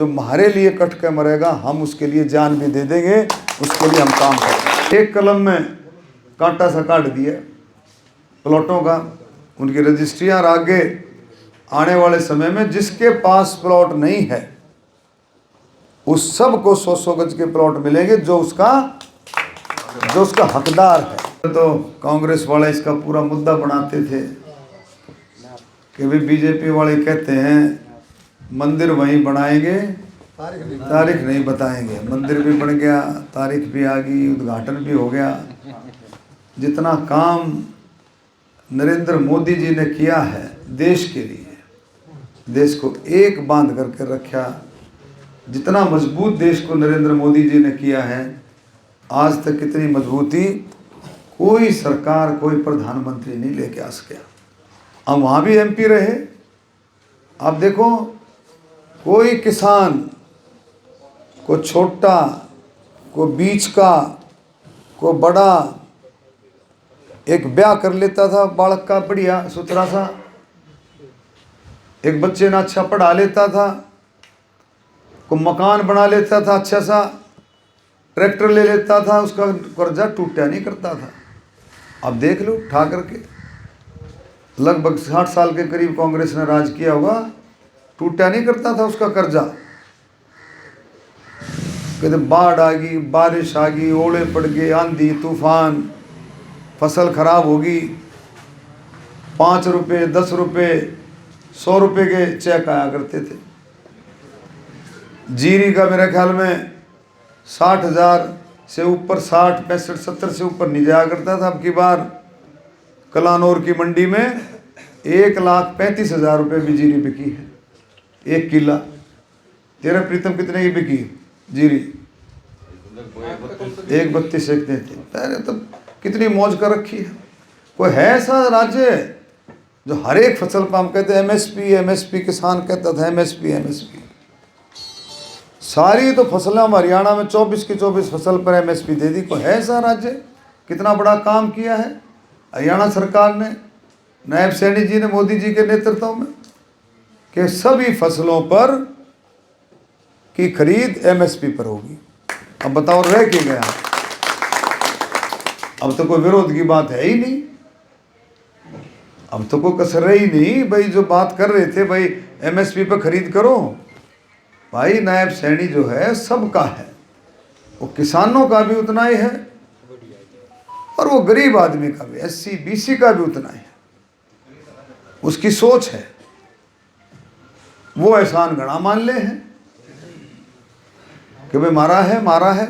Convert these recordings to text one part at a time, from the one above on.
जो हमारे लिए कट के मरेगा हम उसके लिए जान भी दे देंगे, उसके लिए हम काम करेंगे। एक कलम में कांटा सा काट दिया प्लॉटों का, उनकी रजिस्ट्रियां आगे आने वाले समय में जिसके पास प्लॉट नहीं है उस सब को 100-100 गज के प्लॉट मिलेंगे जो उसका हकदार है। तो कांग्रेस वाले इसका पूरा मुद्दा बनाते थे कि भाई बीजेपी वाले कहते हैं मंदिर वहीं बनाएंगे, तारीख नहीं बताएंगे। मंदिर भी बन गया, तारीख भी आ गई, उद्घाटन भी हो गया। जितना काम नरेंद्र मोदी जी ने किया है देश के लिए, देश को एक बांध करके रखा, जितना मजबूत देश को नरेंद्र मोदी जी ने किया है, आज तक कितनी मजबूती कोई सरकार, कोई प्रधानमंत्री नहीं लेके आ सका। हम वहाँ भी एमपी रहे। आप देखो, कोई किसान को छोटा, को बीच का, को बड़ा, एक ब्याह कर लेता था बालक का बढ़िया सुथरा सा, एक बच्चे ने अच्छा पढ़ा लेता था, को मकान बना लेता था अच्छा सा, ट्रैक्टर ले लेता था, उसका कर्जा टूटा नहीं करता था। अब देख लो ठाकर के लगभग 60 साल के करीब कांग्रेस ने राज किया होगा, टूटा नहीं करता था उसका कर्जा। कहते बाढ़ आ गई, बारिश आ गई, ओले पड़ गए, आंधी तूफान, फसल खराब होगी, 5 रुपये 10 रुपये 100 रुपये के चेक आया करते थे। जीरी का मेरे ख्याल में 60,000 से ऊपर, 60 65 70 से ऊपर नहीं जाया करता था। अब की बार कलानौर की मंडी में 1,35,000 रुपये भी जीरी बिकी है, 1 किला। तेरा प्रीतम कितने की बिकी जीरी? 1,32 थे। पहले तो कितनी मौज कर रखी है। कोई है ऐसा राज्य जो हर एक फसल पर हम कहते हैं एमएसपी एमएसपी, किसान कहता था एमएसपी एमएसपी। सारी तो फसलें हम हरियाणा में 24 की 24 फसल पर एमएसपी दे दी। कोई है ऐसा राज्य? कितना बड़ा काम किया है हरियाणा सरकार ने, नायब सैनी जी ने, मोदी जी के नेतृत्व में, कि सभी फसलों पर की खरीद एमएसपी पर होगी। अब बताओ रह के गया? अब तो कोई विरोध की बात है ही नहीं, अब तो कोई कसर ही नहीं। भाई जो बात कर रहे थे भाई एमएसपी पर खरीद करो, भाई नायब सैनी जो है सबका है, वो किसानों का भी उतना ही है और वो गरीब आदमी का भी, एससी बीसी का भी उतना ही है। उसकी सोच है, वो एहसान गणा मान ले हैं कि भाई मारा है,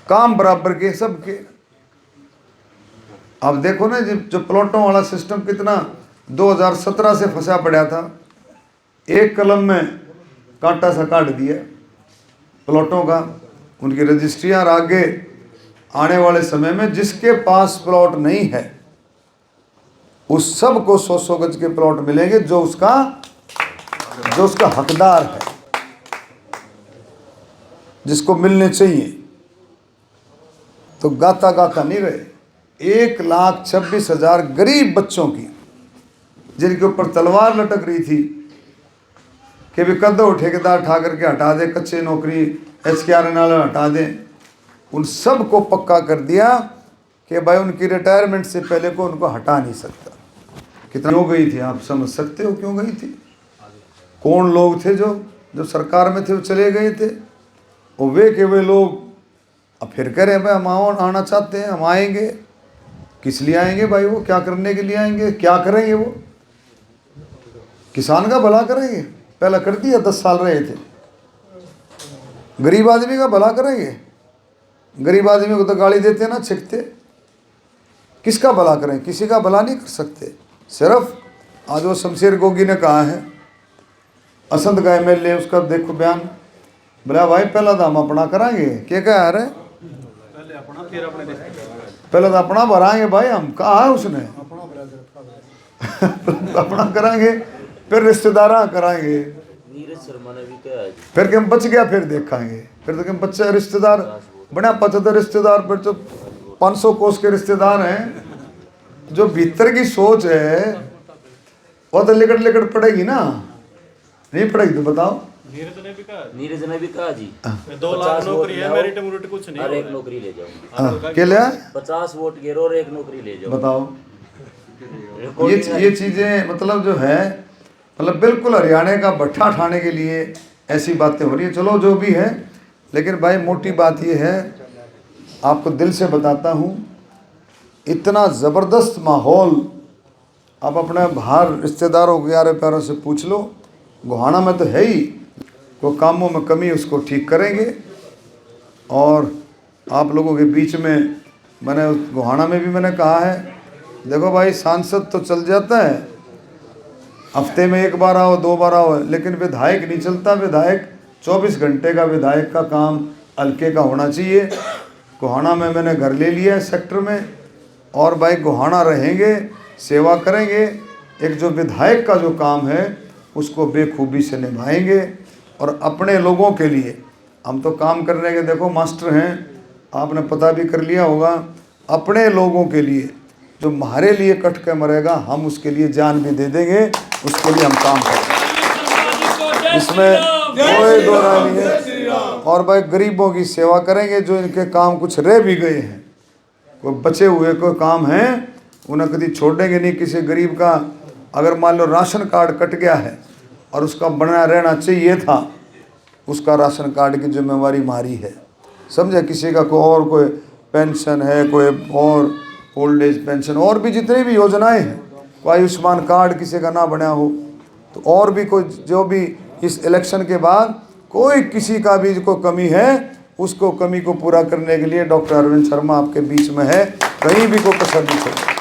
काम बराबर के सबके। अब देखो ना जो प्लॉटों वाला सिस्टम कितना 2017 से फंसा पड़ा था। एक कलम में कांटा सा काट दिया प्लॉटों का, उनकी रजिस्ट्रियां आगे आने वाले समय में जिसके पास प्लॉट नहीं है उस सब को 100-100 गज के प्लॉट मिलेंगे जो उसका हकदार है, जिसको मिलने चाहिए। तो गाता गाता नहीं रहे। 1,26,000 गरीब बच्चों की, जिनके ऊपर तलवार लटक रही थी कि भी कदो ठेकेदार ठा करके हटा दे, कच्चे नौकरी SKR नाल हटा दें, उन सब को पक्का कर दिया कि भाई उनकी रिटायरमेंट से पहले को उनको हटा नहीं सकता। कितना क्यों गई थी आप समझ सकते हो क्यों गई थी? कौन लोग थे जो सरकार में थे, वो चले गए थे। और वे लोग अब फिर कह रहे हैं भाई हम आना चाहते हैं, हम आएंगे। किस लिए आएंगे भाई? वो क्या करने के लिए आएंगे? क्या करेंगे? वो किसान का भला करेंगे? पहला कर दिया, 10 साल रहे थे। गरीब आदमी का भला करेंगे? गरीब आदमी को तो गाली देते ना, छिकते। किसका भला करें? किसी का भला नहीं कर सकते। सिर्फ आज वो शमशेर गोगी ने कहा है, असंध का MLA, उसका देखो बयान, बोला भाई पहला तो हम अपना कराएंगे। क्या कह रहे? पहले तो अपना भराएंगे भाई हम। कहा है उसने? अपना कराएंगे, फिर रिश्तेदारा कराएंगे, फिर क्या बच गया फिर देखेंगे। फिर तो क्या बच्चे रिश्तेदार बना 75 रिश्तेदार, फिर तो 500 कोस के रिश्तेदार हैं। जो भीतर की सोच है वो तो लिकड़ पड़ेगी ना। नहीं पड़ेगी तो बताओ। नीरज ने भी कहा जी 2 लाख नौकरी है, मेरिट मुरिट कुछ नहीं, और एक नौकरी ले जाओ। हाँ, क्या लिया? 50 वोट गिरो और एक नौकरी ले जाओ। बताओ। ये चीजें मतलब जो है, मतलब बिल्कुल हरियाणा का भट्ठा ठाने के लिए ऐसी बातें हो रही है। चलो जो भी है, लेकिन भाई मोटी बात ये है, आपको दिल से बताता हूँ, इतना ज़बरदस्त माहौल। आप अपने बाहर रिश्तेदारों को यार प्यारों से पूछ लो, गोहाना में तो है ही। कोई कामों में कमी उसको ठीक करेंगे। और आप लोगों के बीच में मैंने गोहाना में भी मैंने कहा है, देखो भाई सांसद तो चल जाता है, हफ्ते में 1 बार आओ 2 बार आओ, लेकिन विधायक नहीं चलता। विधायक 24 घंटे का विधायक का काम हल्के का होना चाहिए। गोहाना में मैंने घर ले लिया है सेक्टर में, और भाई गोहाना रहेंगे, सेवा करेंगे। एक जो विधायक का जो काम है उसको बेखूबी से निभाएंगे। और अपने लोगों के लिए हम तो काम करने के देखो मास्टर हैं, आपने पता भी कर लिया होगा। अपने लोगों के लिए जो हमारे लिए कट के मरेगा, हम उसके लिए जान भी दे देंगे, उसके लिए हम काम करेंगे, इसमें कोई दो राय नहीं है। और भाई गरीबों की सेवा करेंगे, जो इनके काम कुछ रह भी गए हैं, कोई बचे हुए कोई काम हैं, उन्हें कभी छोड़ेंगे नहीं। किसी गरीब का अगर मान लो राशन कार्ड कट गया है और उसका बना रहना चाहिए था, उसका राशन कार्ड की जिम्मेवारी हमारी है, समझे। किसी का कोई पेंशन है, कोई और ओल्ड एज पेंशन, और भी जितनी भी योजनाएं हैं, कोई आयुष्मान कार्ड किसी का ना बना हो, तो और भी कोई जो भी इस इलेक्शन के बाद कोई किसी का भी कोई कमी है, उसको कमी को पूरा करने के लिए डॉक्टर अरविंद शर्मा आपके बीच में है, कहीं भी कोई कसर नहीं छोड़े।